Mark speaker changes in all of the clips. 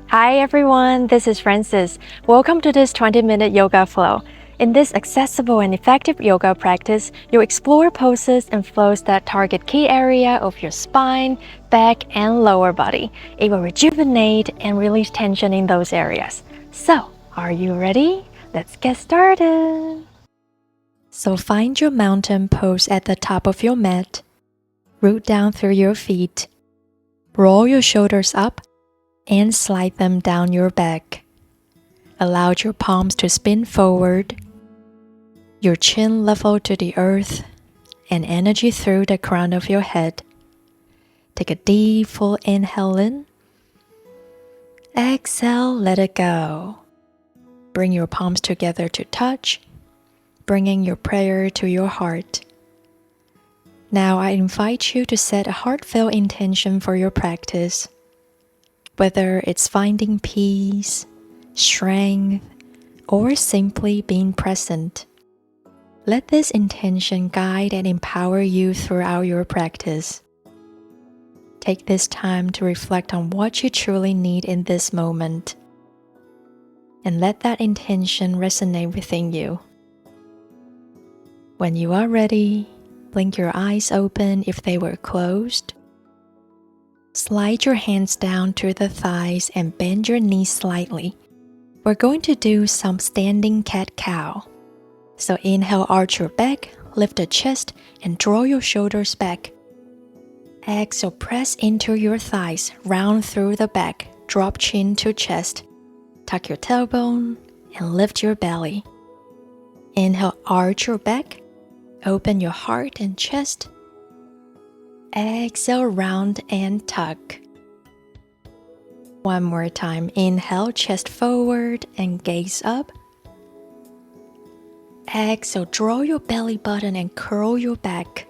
Speaker 1: Hi everyone, this is Francis. Welcome to this 20-minute yoga flow. In this accessible and effective yoga practice, you'll explore poses and flows that target key area of your spine, back, and lower body. It will rejuvenate and release tension in those areas. So, are you ready? Let's get started. So find your mountain pose at the top of your mat. Root down through your feet. Roll your shoulders up and slide them down your back. Allow your palms to spin forward, your chin level to the earth, and energy through the crown of your head. Take a deep full inhale in. Exhale, let it go. Bring your palms together to touch, bringing your prayer to your heart. Now I invite you to set a heartfelt intention for your practice. Whether it's finding peace, strength, or simply being present. Let this intention guide and empower you throughout your practice. Take this time to reflect on what you truly need in this moment, and let that intention resonate within you. When you are ready, blink your eyes open if they were closed. Slide your hands down to the thighs and bend your knees slightly. We're going to do some standing cat-cow. So inhale, arch your back, lift the chest, and draw your shoulders back. Exhale, press into your thighs, round through the back, drop chin to chest. Tuck your tailbone and lift your belly. Inhale, arch your back, open your heart and chest. Exhale, round and tuck. One more time. Inhale, chest forward and gaze up. Exhale, draw your belly button and curl your back.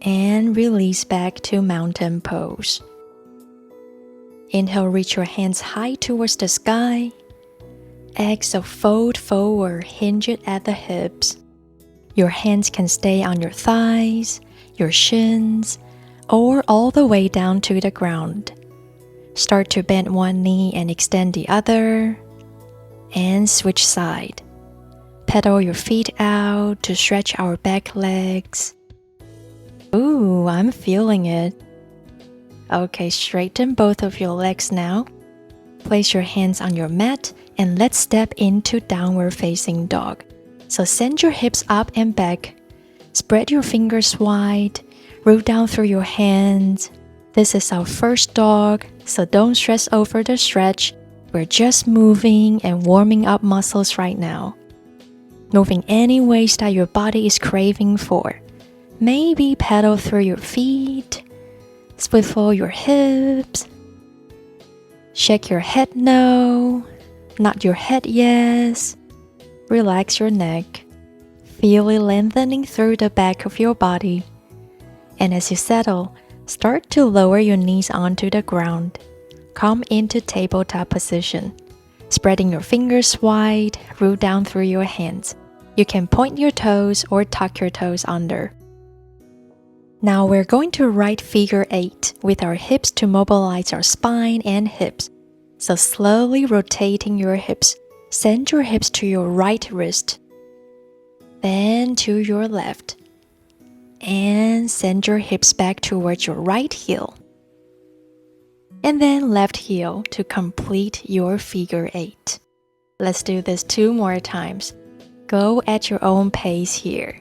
Speaker 1: And release back to mountain pose. Inhale, reach your hands high towards the sky. Exhale, fold forward, hinge it at the hips. Your hands can stay on your thighs, your shins, or all the way down to the ground. Start to bend one knee and extend the other, and switch side. Pedal your feet out to stretch our back legs. Ooh, I'm feeling it. Okay, straighten both of your legs now. Place your hands on your mat and let's step into downward facing dog. So send your hips up and back. Spread your fingers wide, root down through your hands. This is our first dog, so don't stress over the stretch. We're just moving and warming up muscles right now. Moving any ways that your body is craving for. Maybe pedal through your feet, swivel your hips. Shake your head no, nod your head yes. Relax your neck. Feel it lengthening through the back of your body. And as you settle, start to lower your knees onto the ground. Come into tabletop position. Spreading your fingers wide, root down through your hands. You can point your toes or tuck your toes under. Now we're going to right figure 8 with our hips to mobilize our spine and hips. So slowly rotating your hips. Send your hips to your right wrist. Then to your left. And send your hips back towards your right heel. And then left heel to complete your figure 8. Let's do this 2 more times. Go at your own pace here.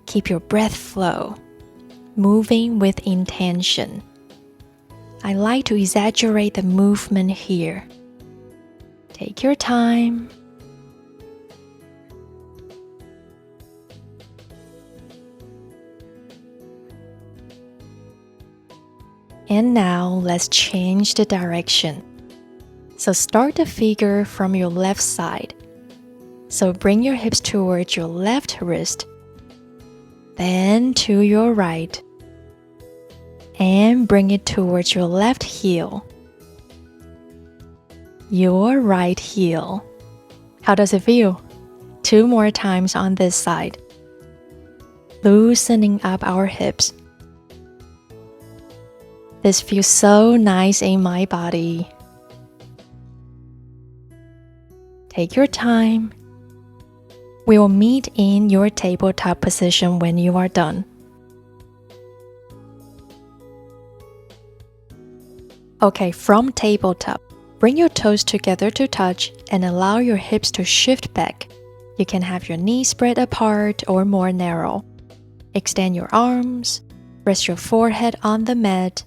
Speaker 1: Keep your breath flow. Moving with intention. I like to exaggerate the movement here. Take your time. And now let's change the direction. So start the figure from your left side. So bring your hips towards your left wrist. Then to your right. And bring it towards your left heel. Your right heel. How does it feel? 2 more times on this side. Loosening up our hips. This feels so nice in my body. Take your time. We will meet in your tabletop position when you are done. Okay, from tabletop, bring your toes together to touch and allow your hips to shift back. You can have your knees spread apart or more narrow. Extend your arms, rest your forehead on the mat.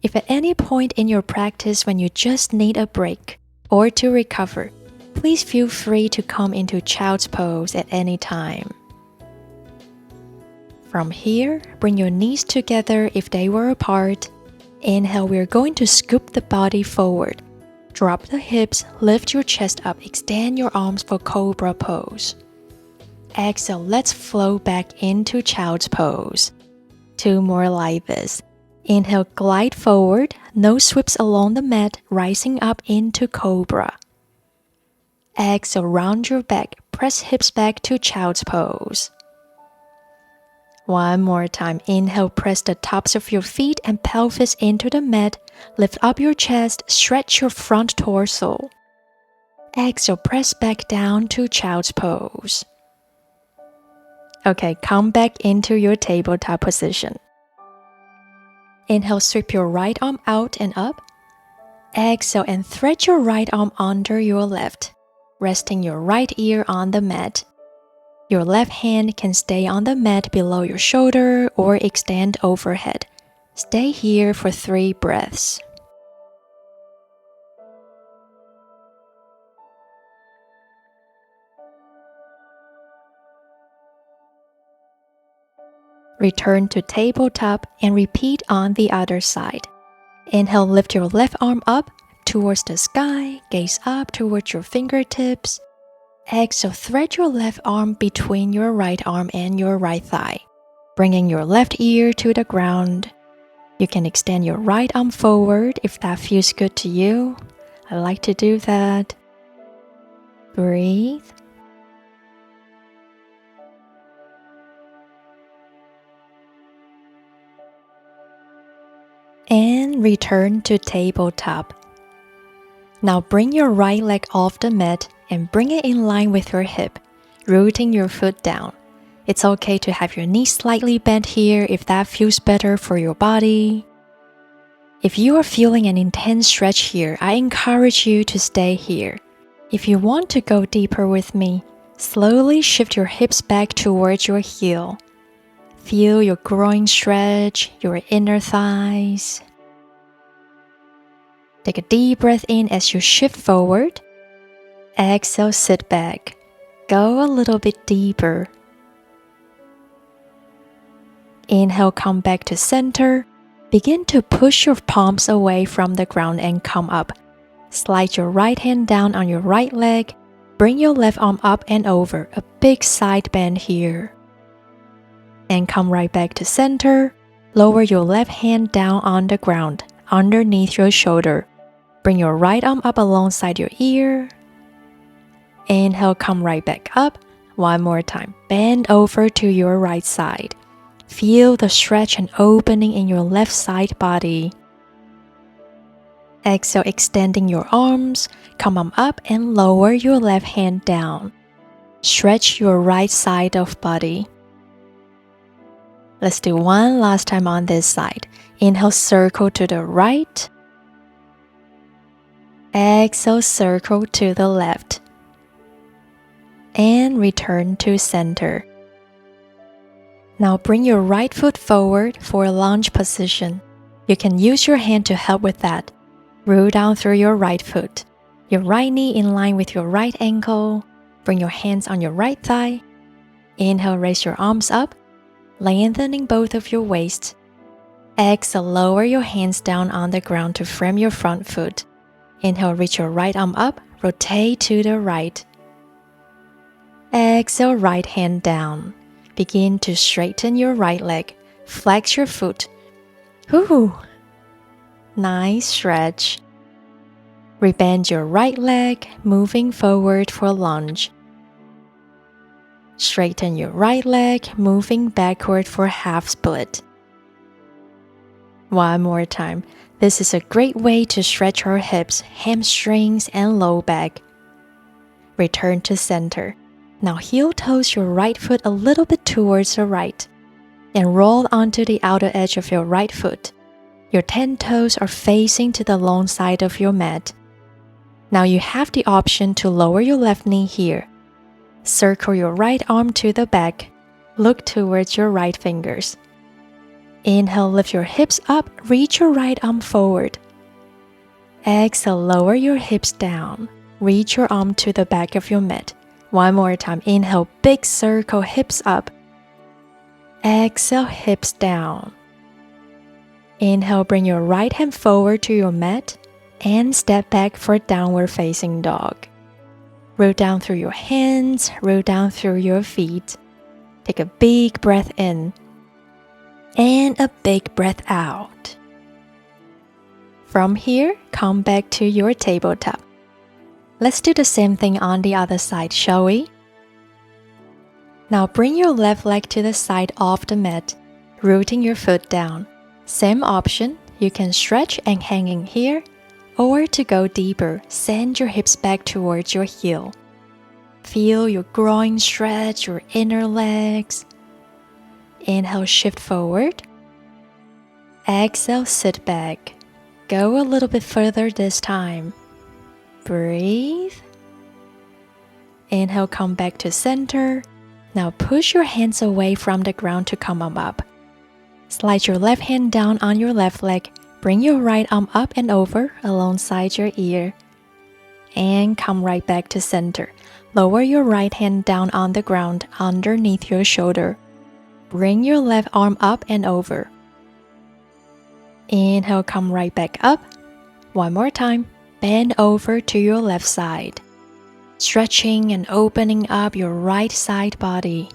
Speaker 1: If at any point in your practice when you just need a break or to recover, please feel free to come into child's pose at any time. From here, bring your knees together if they were apart. Inhale, we're going to scoop the body forward. Drop the hips, lift your chest up, extend your arms for cobra pose. Exhale, let's flow back into child's pose. 2 more like this. Inhale, glide forward, nose sweeps along the mat, rising up into cobra. Exhale, round your back, press hips back to child's pose. One more time. Inhale, press the tops of your feet and pelvis into the mat. Lift up your chest, stretch your front torso. Exhale, press back down to child's pose. Okay, come back into your tabletop position. Inhale, sweep your right arm out and up. Exhale and thread your right arm under your left, resting your right ear on the mat. Your left hand can stay on the mat below your shoulder or extend overhead. Stay here for 3 breaths. Return to tabletop and repeat on the other side. Inhale, lift your left arm up towards the sky, gaze up towards your fingertips. Exhale, thread your left arm between your right arm and your right thigh, bringing your left ear to the ground. You can extend your right arm forward if that feels good to you. I like to do that. Breathe. And return to tabletop. Now bring your right leg off the mat and bring it in line with your hip, rooting your foot down. It's okay to have your knees slightly bent here if that feels better for your body. If you are feeling an intense stretch here, I encourage you to stay here. If you want to go deeper with me, slowly shift your hips back towards your heel. Feel your groin stretch, your inner thighs. Take a deep breath in as you shift forward. Exhale, sit back. Go a little bit deeper. Inhale, come back to center. Begin to push your palms away from the ground and come up. Slide your right hand down on your right leg. Bring your left arm up and over, a big side bend here. And come right back to center. Lower your left hand down on the ground, underneath your shoulder. Bring your right arm up alongside your ear. Inhale, come right back up. One more time. Bend over to your right side. Feel the stretch and opening in your left side body. Exhale, extending your arms. Come on up and lower your left hand down. Stretch your right side of body. Let's do one last time on this side. Inhale, circle to the right. Exhale, circle to the left. And return to center. Now bring your right foot forward for a lunge position. You can use your hand to help with that. Roll down through your right foot. Your right knee in line with your right ankle. Bring your hands on your right thigh. Inhale, raise your arms up, lengthening both of your waists. Exhale, lower your hands down on the ground to frame your front foot. Inhale, reach your right arm up, rotate to the right. Exhale, right hand down. Begin to straighten your right leg. Flex your foot. Ooh, nice stretch. Rebend your right leg, moving forward for lunge. Straighten your right leg, moving backward for half split. One more time. This is a great way to stretch our hips, hamstrings, and low back. return to center. Now heel toes your right foot a little bit towards the right and roll onto the outer edge of your right foot. Your 10 toes are facing to the long side of your mat. Now you have the option to lower your left knee here. Circle your right arm to the back. Look towards your right fingers. Inhale, lift your hips up, reach your right arm forward. Exhale, lower your hips down. Reach your arm to the back of your mat. One more time. Inhale, big circle, hips up. Exhale, hips down. Inhale, bring your right hand forward to your mat and step back for downward facing dog. Roll down through your hands, roll down through your feet. Take a big breath in and a big breath out. From here, come back to your tabletop. Let's do the same thing on the other side, shall we? Now bring your left leg to the side of the mat, rooting your foot down. Same option, you can stretch and hang in here, or to go deeper, send your hips back towards your heel. Feel your groin stretch, your inner legs. Inhale, shift forward. Exhale, sit back. Go a little bit further this time. Breathe. Inhale, come back to center. Now push your hands away from the ground to come up. Slide your left hand down on your left leg. Bring your right arm up and over alongside your ear. And come right back to center. Lower your right hand down on the ground underneath your shoulder. Bring your left arm up and over. Inhale, come right back up. One more time. Bend over to your left side. Stretching and opening up your right side body.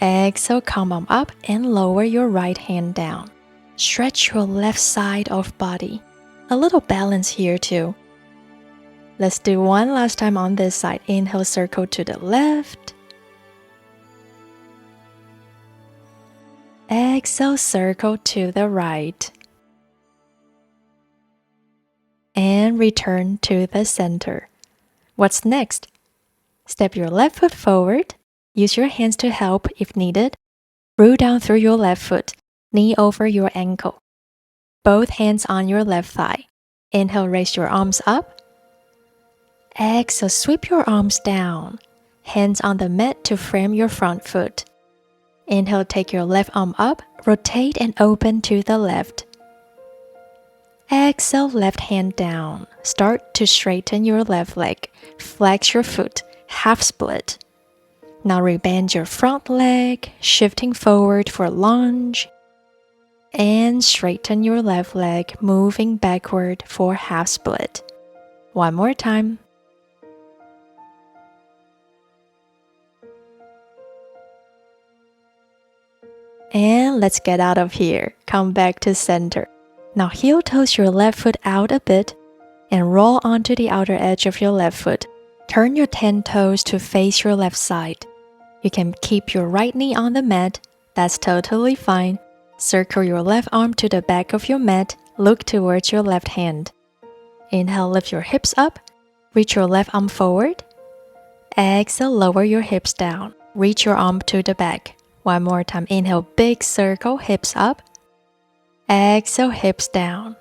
Speaker 1: Exhale, come on up and lower your right hand down. Stretch your left side of body. A little balance here too. Let's do one last time on this side. Inhale, circle to the left. Exhale, circle to the right. And return to the center. What's next? Step your left foot forward. Use your hands to help if needed. Roll down through your left foot, knee over your ankle. Both hands on your left thigh. Inhale, raise your arms up. Exhale, sweep your arms down. Hands on the mat to frame your front foot. Inhale, take your left arm up, rotate and open to the left. Exhale, left hand down. Start to straighten your left leg. Flex your foot, half split. Now rebend your front leg, shifting forward for lunge. And straighten your left leg, moving backward for half split. One more time. And let's get out of here. Come back to center. Now heel toes your left foot out a bit and roll onto the outer edge of your left foot. Turn your 10 toes to face your left side. You can keep your right knee on the mat. That's totally fine. Circle your left arm to the back of your mat. Look towards your left hand. Inhale, lift your hips up. Reach your left arm forward. Exhale, lower your hips down. Reach your arm to the back. One more time. Inhale, big circle, hips up. Exhale, hips down.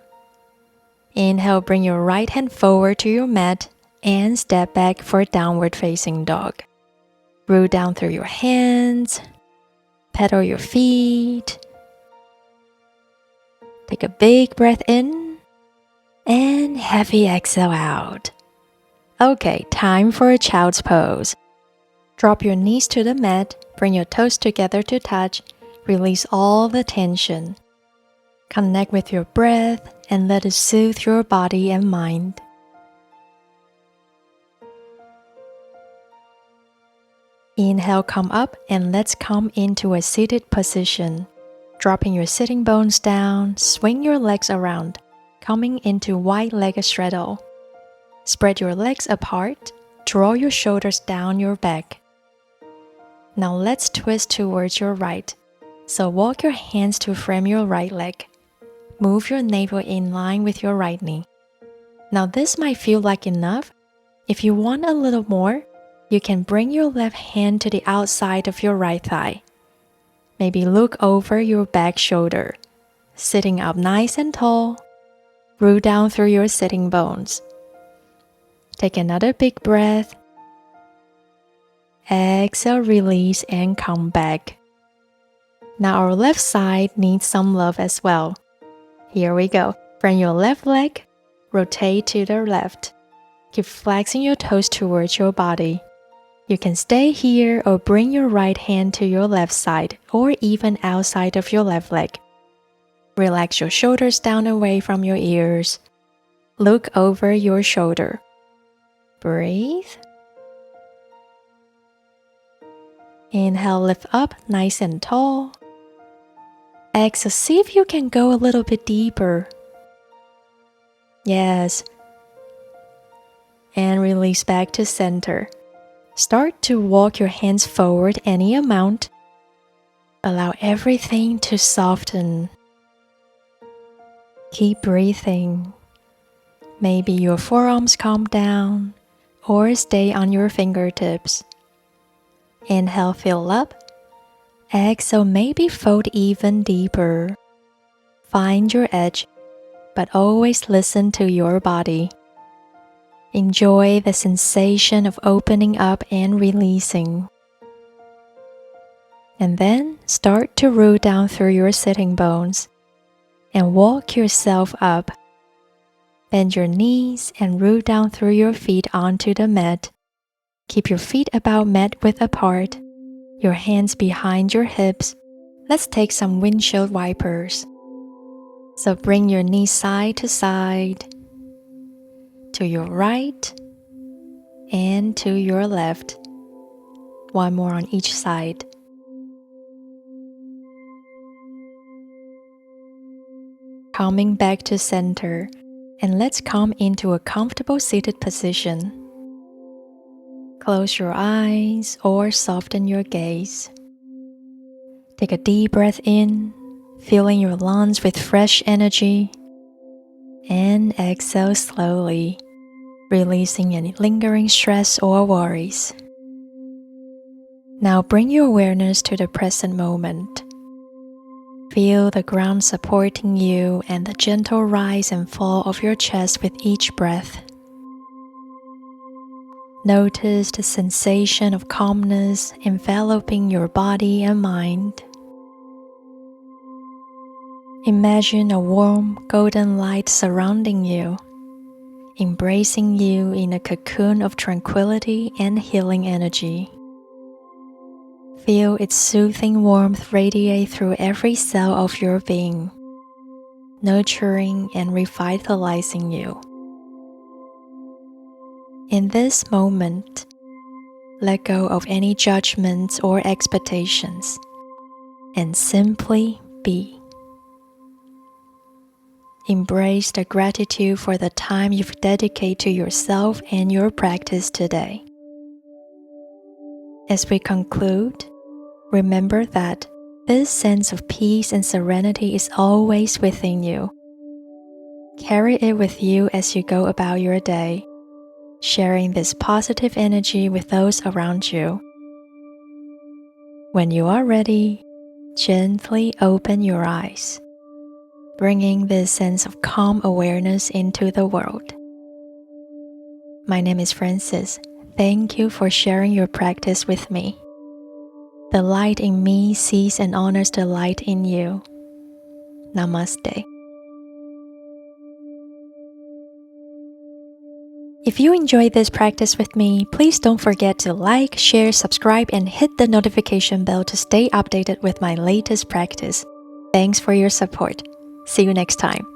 Speaker 1: Inhale, bring your right hand forward to your mat and step back for downward facing dog. Roll down through your hands. Pedal your feet. Take a big breath in and heavy exhale out. Okay, time for a child's pose. Drop your knees to the mat, bring your toes together to touch, release all the tension. Connect with your breath and let it soothe your body and mind. Inhale, come up and let's come into a seated position. Dropping your sitting bones down, swing your legs around, coming into wide-legged straddle. Spread your legs apart, draw your shoulders down your back. Now let's twist towards your right. So walk your hands to frame your right leg. Move your navel in line with your right knee. Now this might feel like enough. If you want a little more, you can bring your left hand to the outside of your right thigh. Maybe look over your back shoulder, sitting up nice and tall. Root down through your sitting bones. Take another big breath. Exhale, release, and come back. Now our left side needs some love as well. Here we go. Bring your left leg, rotate to the left. Keep flexing your toes towards your body. You can stay here or bring your right hand to your left side or even outside of your left leg. Relax your shoulders down away from your ears. Look over your shoulder. Breathe. Inhale, lift up nice and tall. Exhale, see if you can go a little bit deeper. Yes. And release back to center. Start to walk your hands forward any amount. Allow everything to soften. Keep breathing. Maybe your forearms calm down or stay on your fingertips. Inhale, fill up. Exhale, maybe fold even deeper. Find your edge, but always listen to your body. Enjoy the sensation of opening up and releasing. And then start to root down through your sitting bones and walk yourself up. Bend your knees and root down through your feet onto the mat. Keep your feet about mat width apart, your hands behind your hips. Let's take some windshield wipers. So bring your knees side to side, to your right and to your left. One more on each side. Coming back to center, and let's come into a comfortable seated position. Close your eyes or soften your gaze. Take a deep breath in, filling your lungs with fresh energy, and exhale slowly, releasing any lingering stress or worries. Now bring your awareness to the present moment. Feel the ground supporting you and the gentle rise and fall of your chest with each breath. Notice the sensation of calmness enveloping your body and mind. Imagine a warm, golden light surrounding you, embracing you in a cocoon of tranquility and healing energy. Feel its soothing warmth radiate through every cell of your being, nurturing and revitalizing you. In this moment, let go of any judgments or expectations and simply be. Embrace the gratitude for the time you've dedicated to yourself and your practice today. As we conclude, remember that this sense of peace and serenity is always within you. Carry it with you as you go about your day, sharing this positive energy with those around you. When you are ready, gently open your eyes, bringing this sense of calm awareness into the world. My name is Francis. Thank you for sharing your practice with me. The light in me sees and honors the light in you. Namaste. If you enjoyed this practice with me, please don't forget to like, share, subscribe, and hit the notification bell to stay updated with my latest practice. Thanks for your support. See you next time.